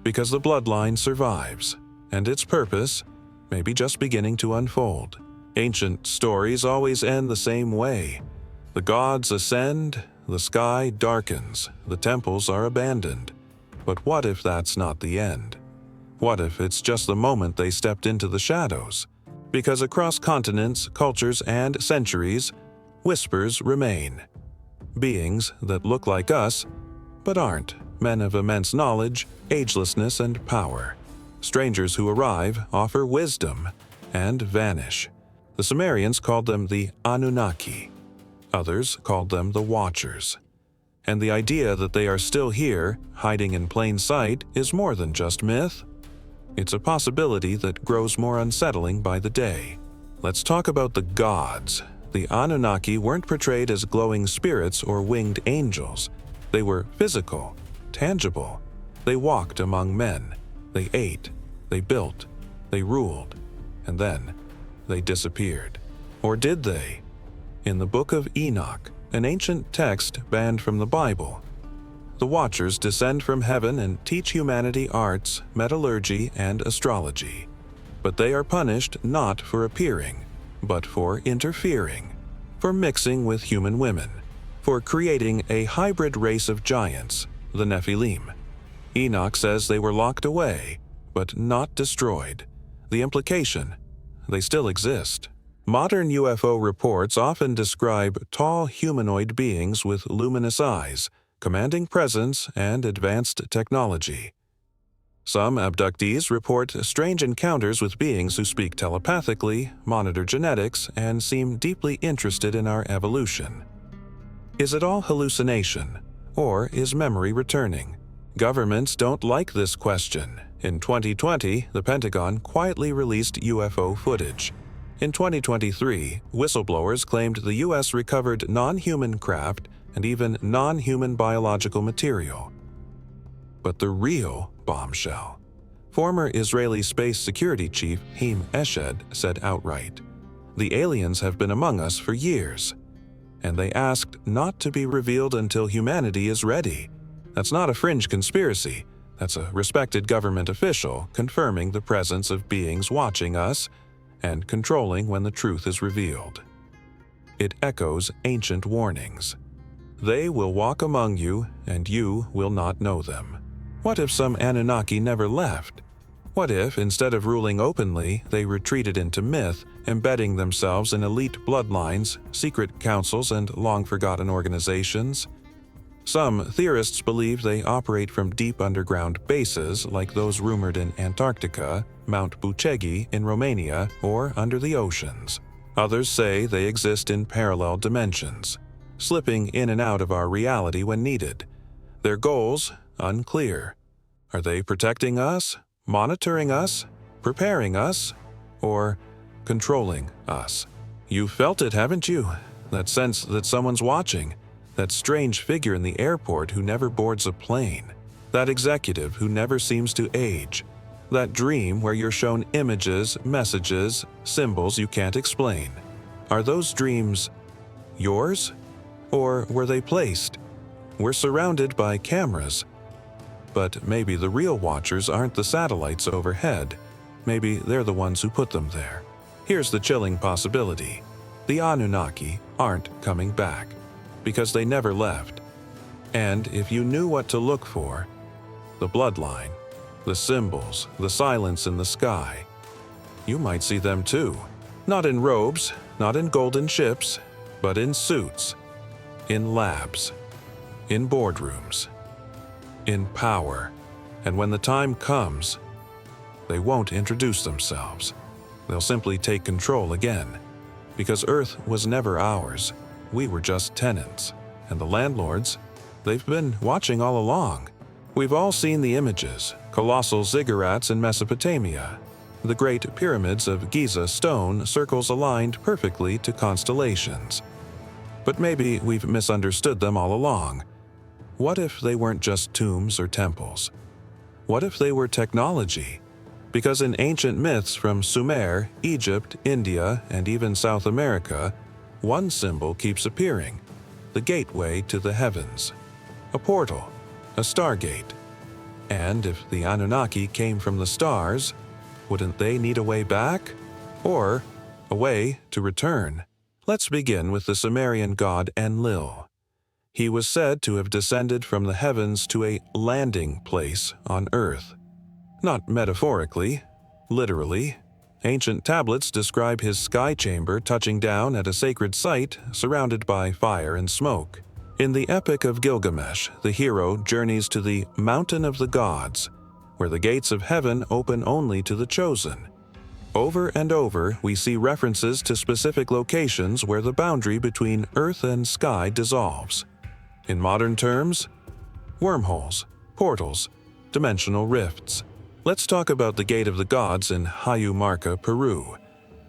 Because the bloodline survives, and its purpose may be just beginning to unfold. Ancient stories always end the same way. The gods ascend, the sky darkens, the temples are abandoned. But what if that's not the end? What if it's just the moment they stepped into the shadows? Because across continents, cultures, and centuries, whispers remain. Beings that look like us, but aren't. Men of immense knowledge, agelessness, and power. Strangers who arrive, offer wisdom, and vanish. The Sumerians called them the Anunnaki. Others called them the Watchers. And the idea that they are still here, hiding in plain sight, is more than just myth. It's a possibility that grows more unsettling by the day. Let's talk about the gods. The Anunnaki weren't portrayed as glowing spirits or winged angels. They were physical, tangible. They walked among men. They ate. They built. They ruled. And then they disappeared. Or did they? In the Book of Enoch, an ancient text banned from the Bible, the Watchers descend from heaven and teach humanity arts, metallurgy, and astrology. But they are punished not for appearing, but for interfering, for mixing with human women, for creating a hybrid race of giants, the Nephilim. Enoch says they were locked away, but not destroyed. The implication: they still exist. Modern UFO reports often describe tall humanoid beings with luminous eyes, commanding presence, and advanced technology. Some abductees report strange encounters with beings who speak telepathically, monitor genetics, and seem deeply interested in our evolution. Is it all hallucination, or is memory returning? Governments don't like this question. In 2020, the Pentagon quietly released UFO footage. In 2023, whistleblowers claimed the U.S. recovered non-human craft and even non-human biological material. But the real bombshell. Former Israeli space security chief Haim Eshed said outright, "The aliens have been among us for years, and they asked not to be revealed until humanity is ready." That's not a fringe conspiracy. That's a respected government official confirming the presence of beings watching us and controlling when the truth is revealed. It echoes ancient warnings. They will walk among you, and you will not know them. What if some Anunnaki never left? What if, instead of ruling openly, they retreated into myth, embedding themselves in elite bloodlines, secret councils, and long-forgotten organizations? Some theorists believe they operate from deep underground bases like those rumored in Antarctica, Mount Bucegi in Romania, or under the oceans. Others say they exist in parallel dimensions, slipping in and out of our reality when needed. Their goals? Unclear. Are they protecting us, monitoring us, preparing us, or controlling us? You've felt it, haven't you? That sense that someone's watching. That strange figure in the airport who never boards a plane. That executive who never seems to age. That dream where you're shown images, messages, symbols you can't explain. Are those dreams yours? Or were they placed? We're surrounded by cameras. But maybe the real watchers aren't the satellites overhead. Maybe they're the ones who put them there. Here's the chilling possibility. The Anunnaki aren't coming back, because they never left. And if you knew what to look for, the bloodline, the symbols, the silence in the sky, you might see them too. Not in robes, not in golden ships, but in suits, in labs, in boardrooms, in power. And when the time comes, they won't introduce themselves. They'll simply take control again. Because Earth was never ours. We were just tenants. And the landlords, they've been watching all along. We've all seen the images: colossal ziggurats in Mesopotamia, the Great Pyramids of Giza stone circles aligned perfectly to constellations. But maybe we've misunderstood them all along. What if they weren't just tombs or temples? What if they were technology? Because in ancient myths from Sumer, Egypt, India, and even South America, one symbol keeps appearing: the gateway to the heavens. A portal, a stargate. And if the Anunnaki came from the stars, wouldn't they need a way back? Or a way to return? Let's begin with the Sumerian god Enlil. He was said to have descended from the heavens to a landing place on Earth. Not metaphorically, literally. Ancient tablets describe his sky chamber touching down at a sacred site surrounded by fire and smoke. In the Epic of Gilgamesh, the hero journeys to the Mountain of the Gods, where the gates of heaven open only to the chosen. Over and over, we see references to specific locations where the boundary between earth and sky dissolves. In modern terms, wormholes, portals, dimensional rifts. Let's talk about the Gate of the Gods in Hayumarca, Peru,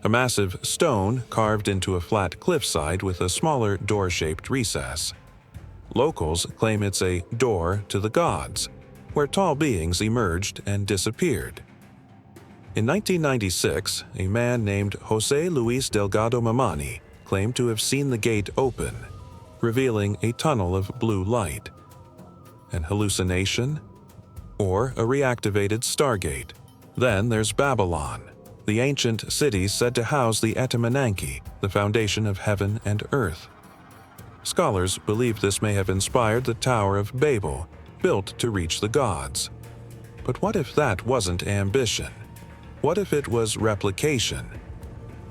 a massive stone carved into a flat cliffside with a smaller door-shaped recess. Locals claim it's a door to the gods, where tall beings emerged and disappeared. In 1996, a man named José Luis Delgado Mamani claimed to have seen the gate open, revealing a tunnel of blue light. An hallucination? Or a reactivated stargate? Then there's Babylon, the ancient city said to house the Anunnaki, the foundation of heaven and earth. Scholars believe this may have inspired the Tower of Babel, built to reach the gods. But what if that wasn't ambition? What if it was replication?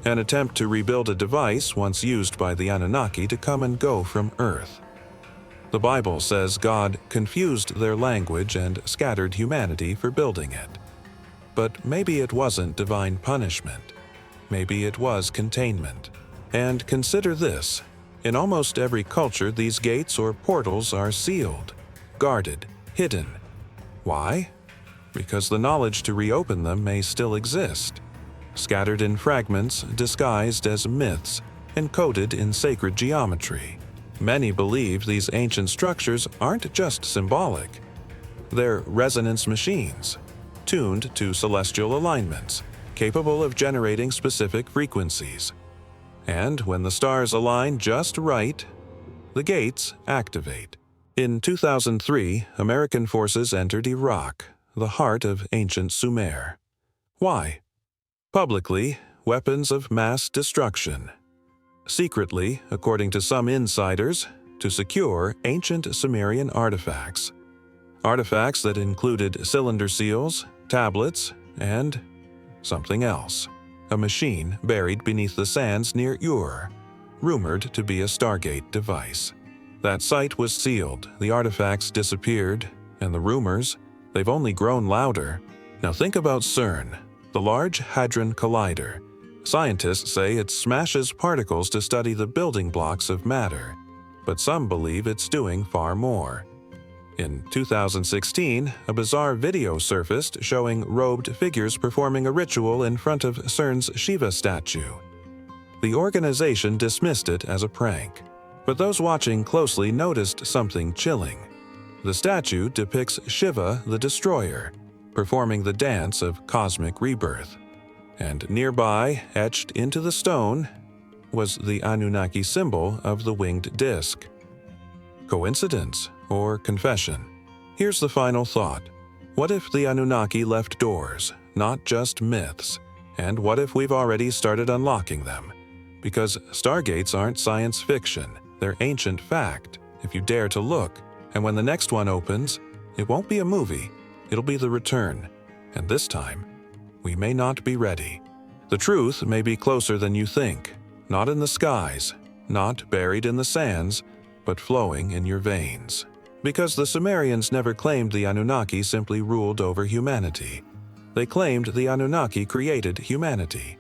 An attempt to rebuild a device once used by the Anunnaki to come and go from Earth. The Bible says God confused their language and scattered humanity for building it. But maybe it wasn't divine punishment. Maybe it was containment. And consider this: in almost every culture, these gates or portals are sealed, guarded, hidden. Why? Because the knowledge to reopen them may still exist, scattered in fragments disguised as myths, encoded in sacred geometry. Many believe these ancient structures aren't just symbolic. They're resonance machines, tuned to celestial alignments, capable of generating specific frequencies. And when the stars align just right, the gates activate. In 2003, American forces entered Iraq, the heart of ancient Sumer. Why? Publicly, weapons of mass destruction. Secretly, according to some insiders, to secure ancient Sumerian artifacts. Artifacts that included cylinder seals, tablets, and something else. A machine buried beneath the sands near Ur, rumored to be a Stargate device. That site was sealed, the artifacts disappeared, and the rumors, they've only grown louder. Now think about CERN, the Large Hadron Collider. Scientists say it smashes particles to study the building blocks of matter, but some believe it's doing far more. In 2016, a bizarre video surfaced showing robed figures performing a ritual in front of CERN's Shiva statue. The organization dismissed it as a prank, but those watching closely noticed something chilling. The statue depicts Shiva the Destroyer, performing the dance of cosmic rebirth. And nearby, etched into the stone, was the Anunnaki symbol of the winged disc. Coincidence or confession? Here's the final thought. What if the Anunnaki left doors, not just myths? And what if we've already started unlocking them? Because stargates aren't science fiction, they're ancient fact, if you dare to look. And when the next one opens, it won't be a movie, it'll be the return. And this time, we may not be ready. The truth may be closer than you think, not in the skies, not buried in the sands, but flowing in your veins. Because the Sumerians never claimed the Anunnaki simply ruled over humanity. They claimed the Anunnaki created humanity.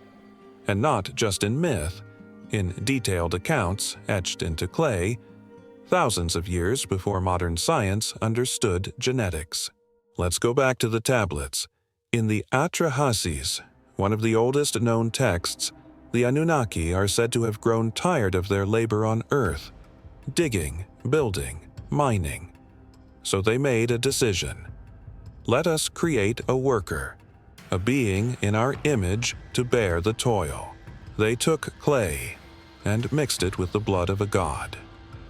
And not just in myth, in detailed accounts etched into clay, thousands of years before modern science understood genetics. Let's go back to the tablets. In the Atrahasis, one of the oldest known texts, the Anunnaki are said to have grown tired of their labor on Earth, digging, building, mining. So they made a decision. Let us create a worker, a being in our image to bear the toil. They took clay and mixed it with the blood of a god.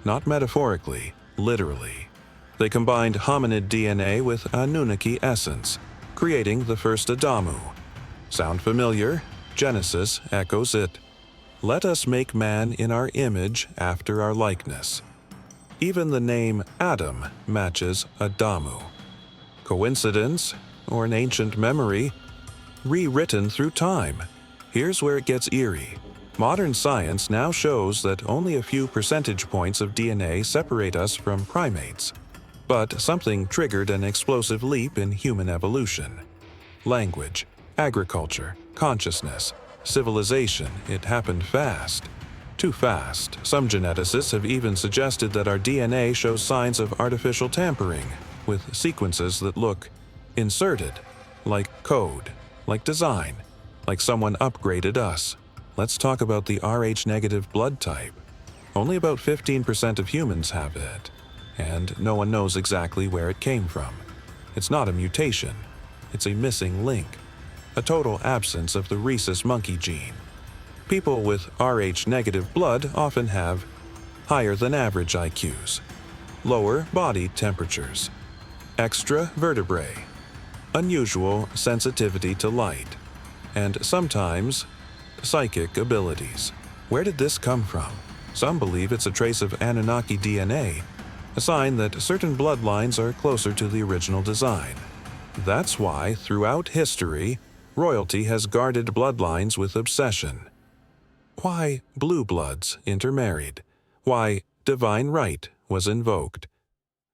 Not metaphorically, literally. They combined hominid DNA with Anunnaki essence, creating the first Adamu. Sound familiar? Genesis echoes it. Let us make man in our image after our likeness. Even the name Adam matches Adamu. Coincidence, or an ancient memory, rewritten through time? Here's where it gets eerie. Modern science now shows that only a few percentage points of DNA separate us from primates. But something triggered an explosive leap in human evolution. Language, agriculture, consciousness, civilization, it happened fast. Too fast. Some geneticists have even suggested that our DNA shows signs of artificial tampering, with sequences that look inserted, like code, like design, like someone upgraded us. Let's talk about the Rh-negative blood type. Only about 15% of humans have it, and no one knows exactly where it came from. It's not a mutation, it's a missing link, a total absence of the rhesus monkey gene. People with Rh-negative blood often have higher than average IQs, lower body temperatures, extra vertebrae, unusual sensitivity to light, and sometimes psychic abilities. Where did this come from? Some believe it's a trace of Anunnaki DNA, a sign that certain bloodlines are closer to the original design. That's why, throughout history, royalty has guarded bloodlines with obsession. Why blue bloods intermarried? Why divine right was invoked?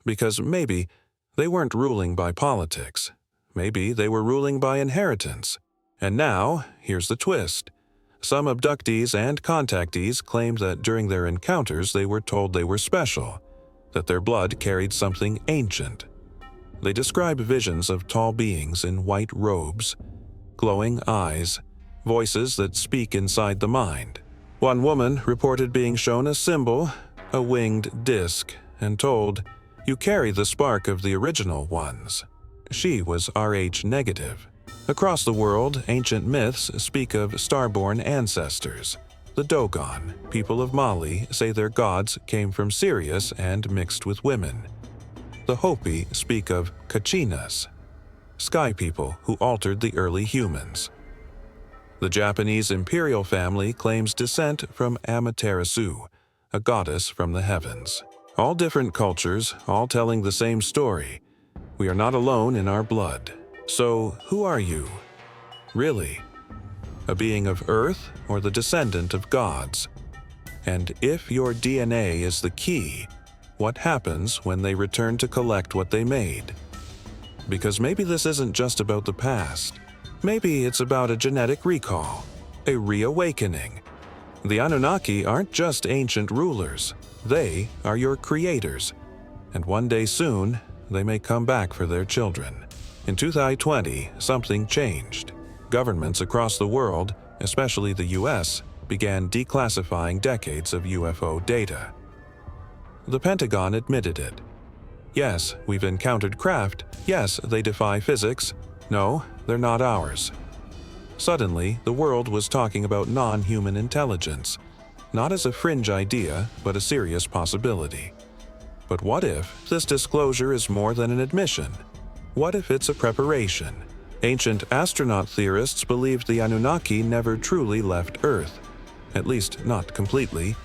Because maybe they weren't ruling by politics. Maybe they were ruling by inheritance. And now, here's the twist. Some abductees and contactees claimed that during their encounters they were told they were special, that their blood carried something ancient. They describe visions of tall beings in white robes, glowing eyes, voices that speak inside the mind. One woman reported being shown a symbol, a winged disc, and told, "You carry the spark of the original ones." She was Rh-negative. Across the world, ancient myths speak of star-born ancestors. The Dogon, people of Mali, say their gods came from Sirius and mixed with women. The Hopi speak of Kachinas, sky people who altered the early humans. The Japanese imperial family claims descent from Amaterasu, a goddess from the heavens. All different cultures, all telling the same story. We are not alone in our blood. So, who are you? Really? A being of Earth or the descendant of gods? And if your DNA is the key, what happens when they return to collect what they made? Because maybe this isn't just about the past. Maybe it's about a genetic recall, a reawakening. The Anunnaki aren't just ancient rulers. They are your creators. And one day soon, they may come back for their children. In 2020, something changed. Governments across the world, especially the US, began declassifying decades of UFO data. The Pentagon admitted it. Yes, we've encountered craft. Yes, they defy physics. No, they're not ours. Suddenly, the world was talking about non-human intelligence, not as a fringe idea, but a serious possibility. But what if this disclosure is more than an admission? What if it's a preparation? Ancient astronaut theorists believed the Anunnaki never truly left Earth, at least not completely.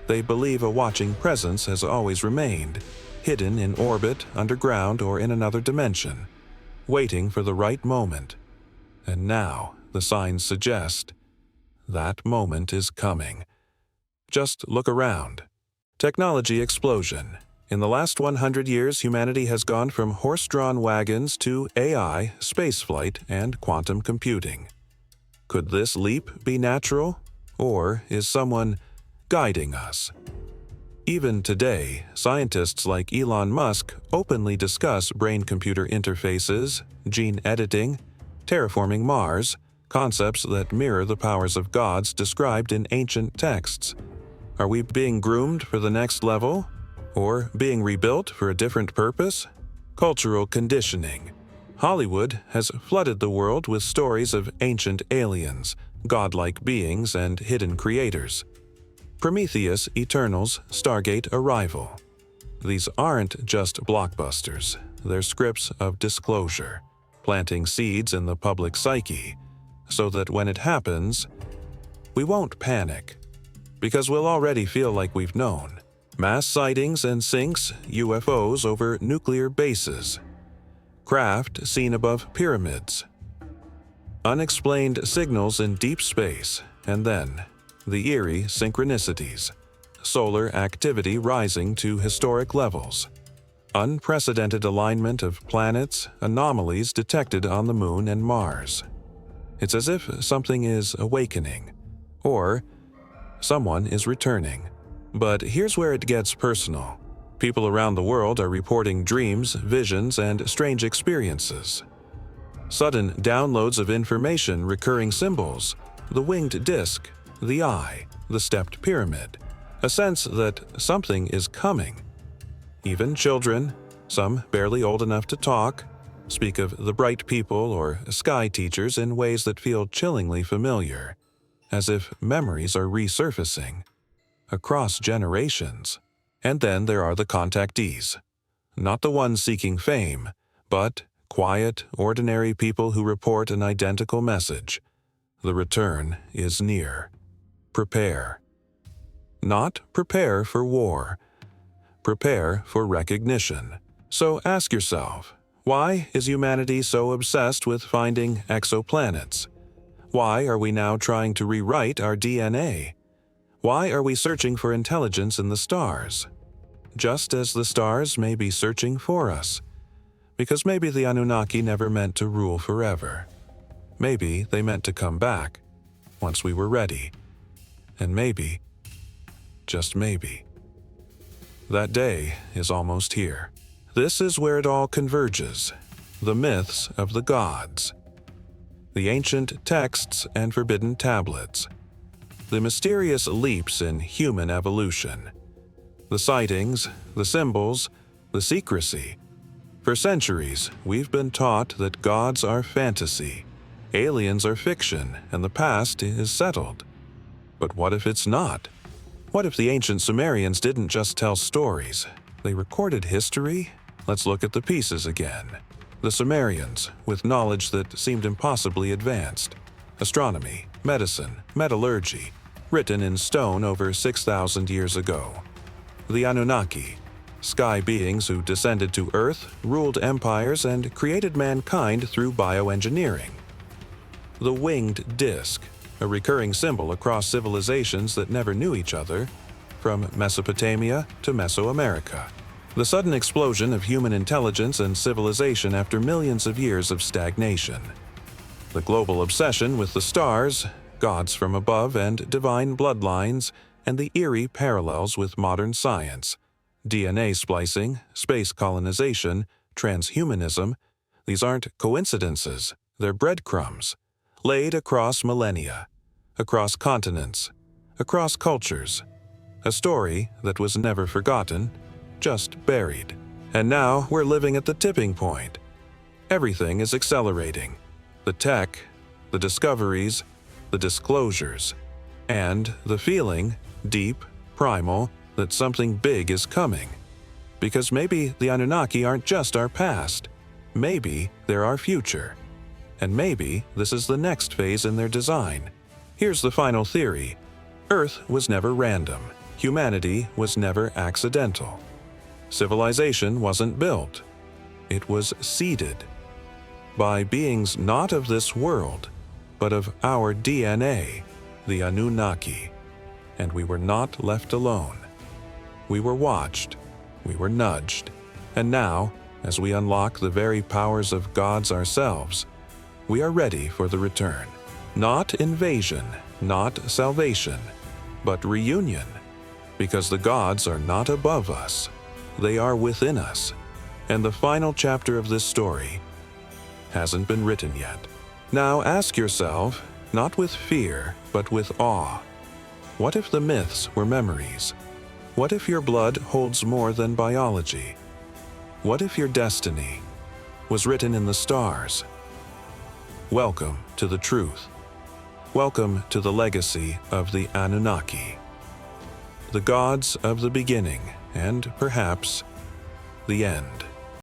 They believe a watching presence has always remained, hidden in orbit, underground, or in another dimension, waiting for the right moment. And now, the signs suggest, that moment is coming. Just look around. Technology explosion. In the last 100 years, humanity has gone from horse-drawn wagons to AI, spaceflight, and quantum computing. Could this leap be natural? Or is someone guiding us? Even today, scientists like Elon Musk openly discuss brain-computer interfaces, gene editing, terraforming Mars, concepts that mirror the powers of gods described in ancient texts. Are we being groomed for the next level? Or being rebuilt for a different purpose? Cultural conditioning. Hollywood has flooded the world with stories of ancient aliens, godlike beings, and hidden creators. Prometheus, Eternals, Stargate, Arrival. These aren't just blockbusters, they're scripts of disclosure, planting seeds in the public psyche, so that when it happens, we won't panic, because we'll already feel like we've known. Mass sightings and sinks, UFOs over nuclear bases. Craft seen above pyramids. Unexplained signals in deep space, and then the eerie synchronicities. Solar activity rising to historic levels. Unprecedented alignment of planets, anomalies detected on the Moon and Mars. It's as if something is awakening, or someone is returning. But here's where it gets personal. People around the world are reporting dreams, visions, and strange experiences. Sudden downloads of information, recurring symbols, the winged disc, the eye, the stepped pyramid, a sense that something is coming. Even children, some barely old enough to talk, speak of the bright people or sky teachers in ways that feel chillingly familiar, as if memories are resurfacing across generations. And then there are the contactees, not the ones seeking fame, but quiet, ordinary people who report an identical message. The return is near. Prepare. Not prepare for war. Prepare for recognition. So ask yourself, why is humanity so obsessed with finding exoplanets? Why are we now trying to rewrite our DNA? Why are we searching for intelligence in the stars? Just as the stars may be searching for us. Because maybe the Anunnaki never meant to rule forever. Maybe they meant to come back, once we were ready. And maybe, just maybe, that day is almost here. This is where it all converges, the myths of the gods. The ancient texts and forbidden tablets. The mysterious leaps in human evolution. The sightings, the symbols, the secrecy. For centuries, we've been taught that gods are fantasy, aliens are fiction, and the past is settled. But what if it's not? What if the ancient Sumerians didn't just tell stories? They recorded history? Let's look at the pieces again. The Sumerians, with knowledge that seemed impossibly advanced. Astronomy, medicine, metallurgy, written in stone over 6,000 years ago. The Anunnaki, sky beings who descended to Earth, ruled empires, and created mankind through bioengineering. The winged disc, a recurring symbol across civilizations that never knew each other, from Mesopotamia to Mesoamerica. The sudden explosion of human intelligence and civilization after millions of years of stagnation. The global obsession with the stars, gods from above and divine bloodlines, and the eerie parallels with modern science. DNA splicing, space colonization, transhumanism. These aren't coincidences, they're breadcrumbs, laid across millennia, across continents, across cultures. A story that was never forgotten, just buried. And now we're living at the tipping point. Everything is accelerating. The tech, the discoveries, the disclosures, and the feeling, deep, primal, that something big is coming. Because maybe the Anunnaki aren't just our past. Maybe they're our future. And maybe this is the next phase in their design. Here's the final theory. Earth was never random. Humanity was never accidental. Civilization wasn't built. It was seeded by beings not of this world, but of our DNA, the Anunnaki. And we were not left alone. We were watched, we were nudged, and now, as we unlock the very powers of gods ourselves, we are ready for the return. Not invasion, not salvation, but reunion. because the gods are not above us, they are within us, and the final chapter of this story hasn't been written yet. Now ask yourself, not with fear, but with awe, what if the myths were memories? What if your blood holds more than biology? What if your destiny was written in the stars? Welcome to the truth. Welcome to the legacy of the Anunnaki, the gods of the beginning and perhaps the end.